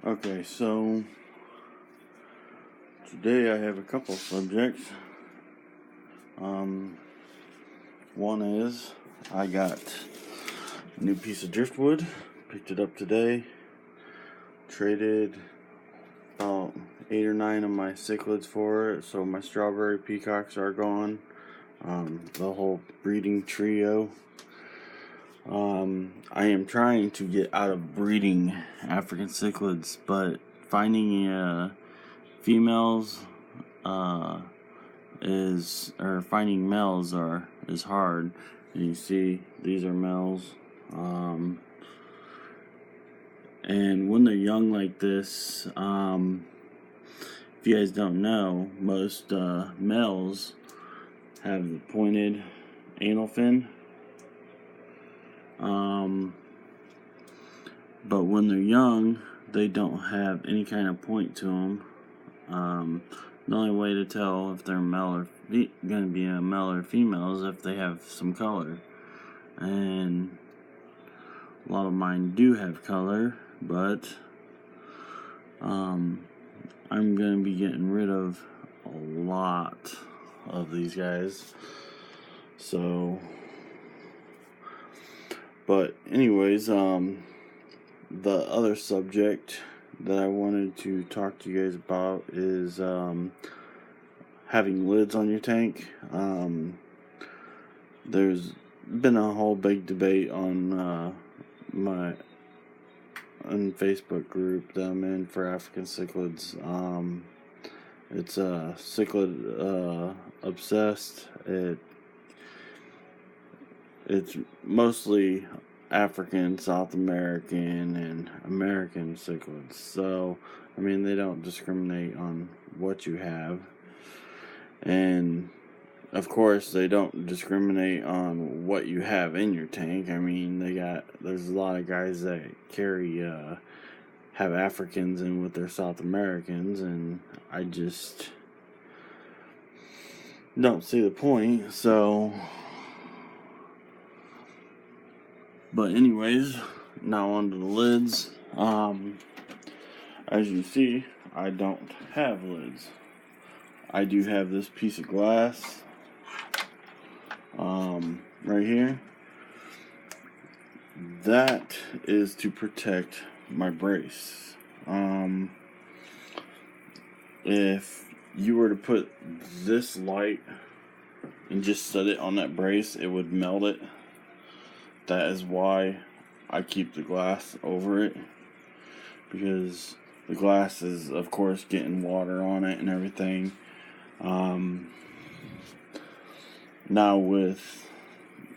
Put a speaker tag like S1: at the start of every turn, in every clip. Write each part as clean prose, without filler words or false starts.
S1: Okay, so today I have a couple subjects. One is I got a new piece of driftwood, picked it up today, traded about 8 or 9 of my cichlids for it, so my strawberry peacocks are gone, the whole breeding trio. I am trying to get out of breeding African cichlids, but finding females finding males is hard. And you see these are males, and when they're young like this, if you guys don't know, most males have the pointed anal fin, but when they're young they don't have any kind of point to them. The only way to tell if they're male or going to be a male or female is if they have some color. And a lot of mine do have color, but I'm going to be getting rid of a lot of these guys. So, but anyways, the other subject that I wanted to talk to you guys about is having lids on your tank. There's been a whole big debate on my Facebook group that I'm in for African cichlids. It's cichlid obsessed. It's mostly African, South American, and American cichlids. So, I mean, they don't discriminate on what you have. And, of course, they don't discriminate on what you have in your tank. I mean, there's a lot of guys that have Africans in with their South Americans, and I just don't see the point. So, but anyways, now onto the lids. As you see, I don't have lids. I do have this piece of glass right here. That is to protect my brace. If you were to put this light and just set it on that brace, it would melt it. That is why I keep the glass over it, because the glass is, of course, getting water on it and everything. Now with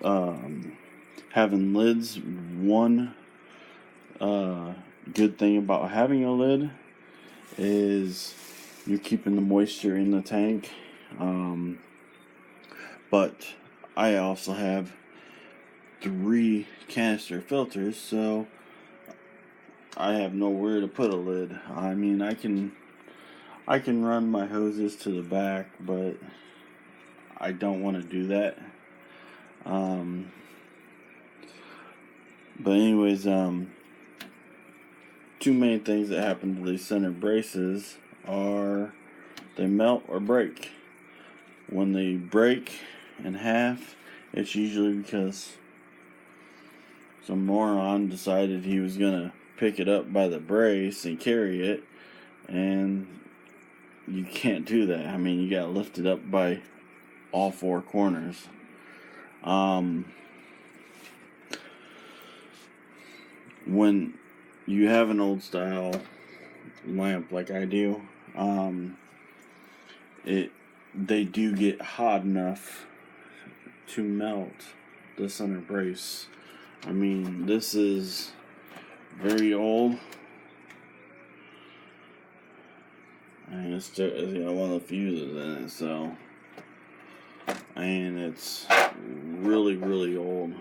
S1: having lids, one good thing about having a lid is you're keeping the moisture in the tank. But I also have 3 canister filters, so I have nowhere to put a lid. I mean, I can run my hoses to the back, but I don't want to do that. But anyways, 2 main things that happen to these center braces are they melt or break. When they break in half, it's usually because some moron decided he was gonna pick it up by the brace and carry it, and you can't do that. I mean, you gotta lift it up by all 4 corners. When you have an old style lamp like I do, they do get hot enough to melt the center brace. I mean, this is very old, and it's just, one of the fuses in it, so, and it's really, really old.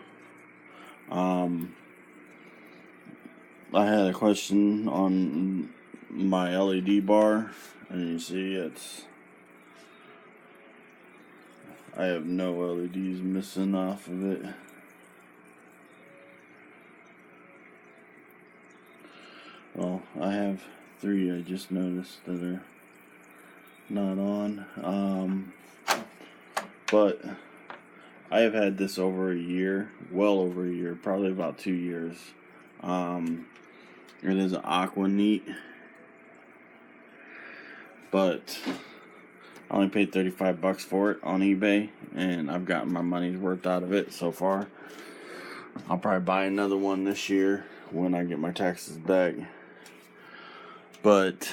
S1: I had a question on my LED bar, and you see I have no LEDs missing off of it. Well, I have 3 I just noticed that are not on. But I have had this over a year, well over a year, probably about 2 years. It is an Aqua Neat, but I only paid $35 for it on eBay, and I've gotten my money's worth out of it so far. I'll probably buy another one this year when I get my taxes back. But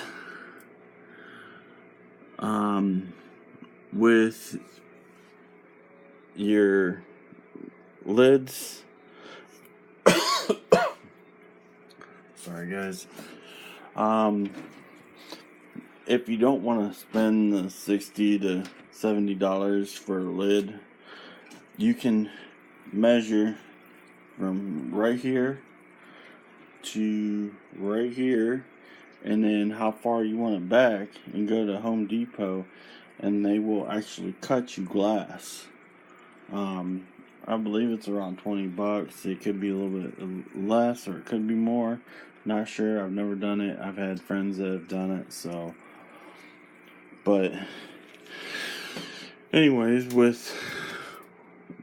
S1: with your lids, sorry guys, if you don't want to spend the $60 to $70 for a lid, you can measure from right here to right here, and then how far you want it back, and go to Home Depot, and they will actually cut you glass. I believe it's around $20. It could be a little bit less, or it could be more. Not sure. I've never done it. I've had friends that have done it. So, but anyways, with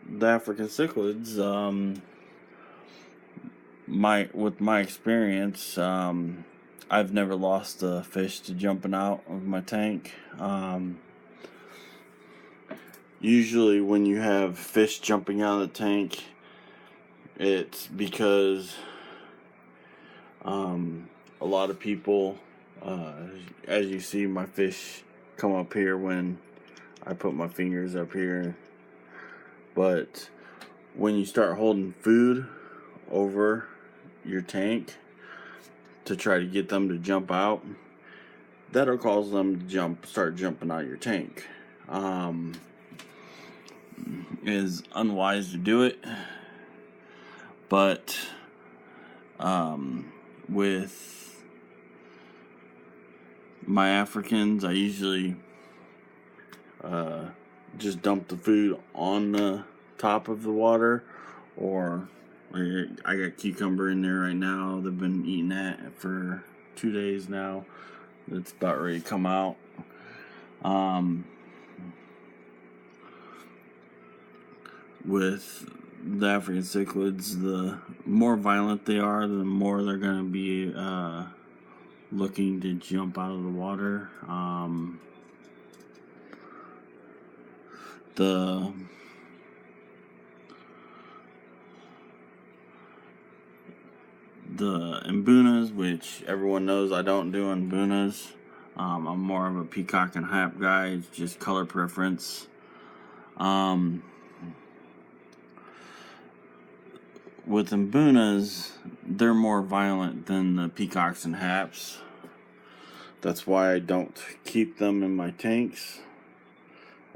S1: the African cichlids, with my experience, I've never lost a fish to jumping out of my tank. Usually when you have fish jumping out of the tank, it's because a lot of people, as you see, my fish come up here when I put my fingers up here. But when you start holding food over your tank to try to get them to jump out, that'll cause them to start jumping out of your tank. It is unwise to do it, but with my Africans, I usually just dump the food on the top of the water, or I got cucumber in there right now. They've been eating that for 2 days now. It's about ready to come out. With the African cichlids, the more violent they are, the more they're going to be looking to jump out of the water. The Mbunas, which everyone knows I don't do Mbunas. I'm more of a peacock and hap guy. It's just color preference. With Mbunas, they're more violent than the peacocks and haps. That's why I don't keep them in my tanks.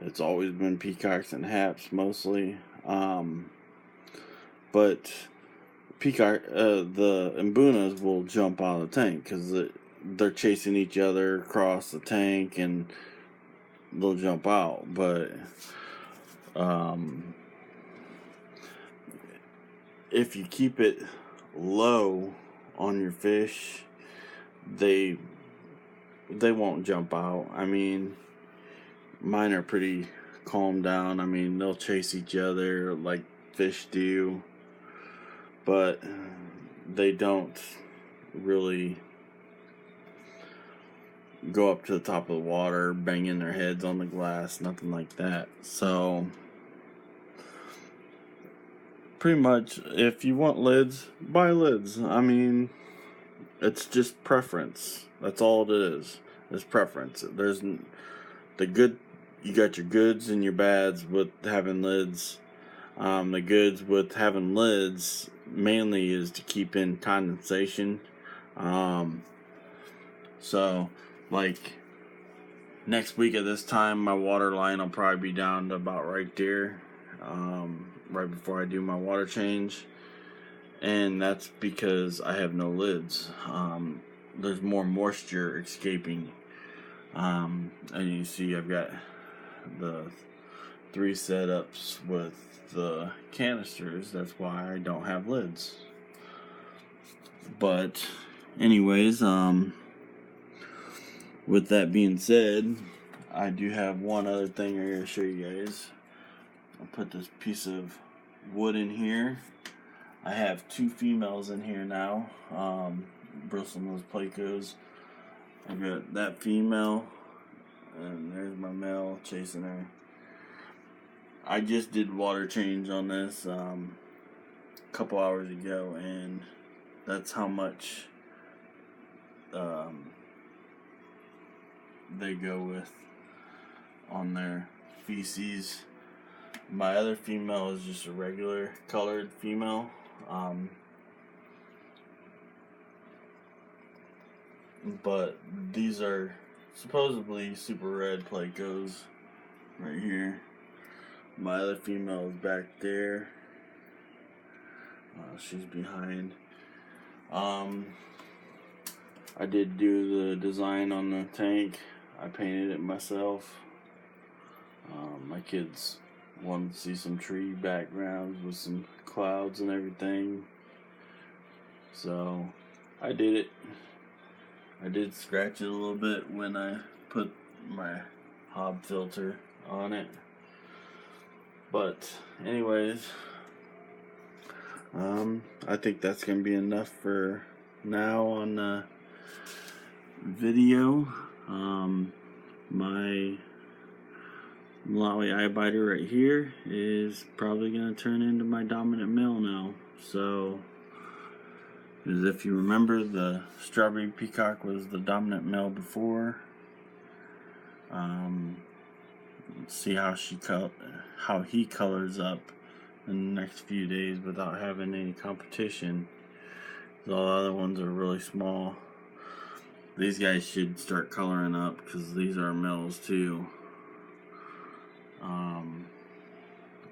S1: It's always been peacocks and haps mostly. But the Mbunas will jump out of the tank because they're chasing each other across the tank, and they'll jump out. But if you keep it low on your fish, they won't jump out. I mean, mine are pretty calmed down. I mean, they'll chase each other like fish do, but they don't really go up to the top of the water, banging their heads on the glass, nothing like that. So pretty much, if you want lids, buy lids. I mean, it's just preference. That's all it is. It's preference. There's the good. You got your goods and your bads with having lids. The goods with having lids mainly is to keep in condensation. So, like, next week at this time, my water line will probably be down to about right there. Right before I do my water change, and that's because I have no lids. There's more moisture escaping. And you see I've got the 3 setups with the canisters. That's why I don't have lids. But anyways, with that being said, I do have one other thing I'm going to show you guys. I'll put this piece of wood in here. I have 2 females in here now. Bristlenose Plecos. I've got that female, and there's my male chasing her. I just did water change on this a couple hours ago, and that's how much they go with on their feces. My other female is just a regular colored female. But these are supposedly super red Plecos right here. My other female is back there. She's behind. I did do the design on the tank. I painted it myself. My kids wanted to see some tree backgrounds with some clouds and everything. So I did it. I did scratch it a little bit when I put my Hob filter on it. But anyways, I think that's going to be enough for now on the video. My Malawi eye biter right here is probably going to turn into my dominant male now. So, as if you remember, the strawberry peacock was the dominant male before. Let's see how he colors up in the next few days without having any competition. The other ones are really small. These guys should start coloring up because these are males too.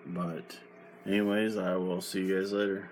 S1: But anyways, I will see you guys later.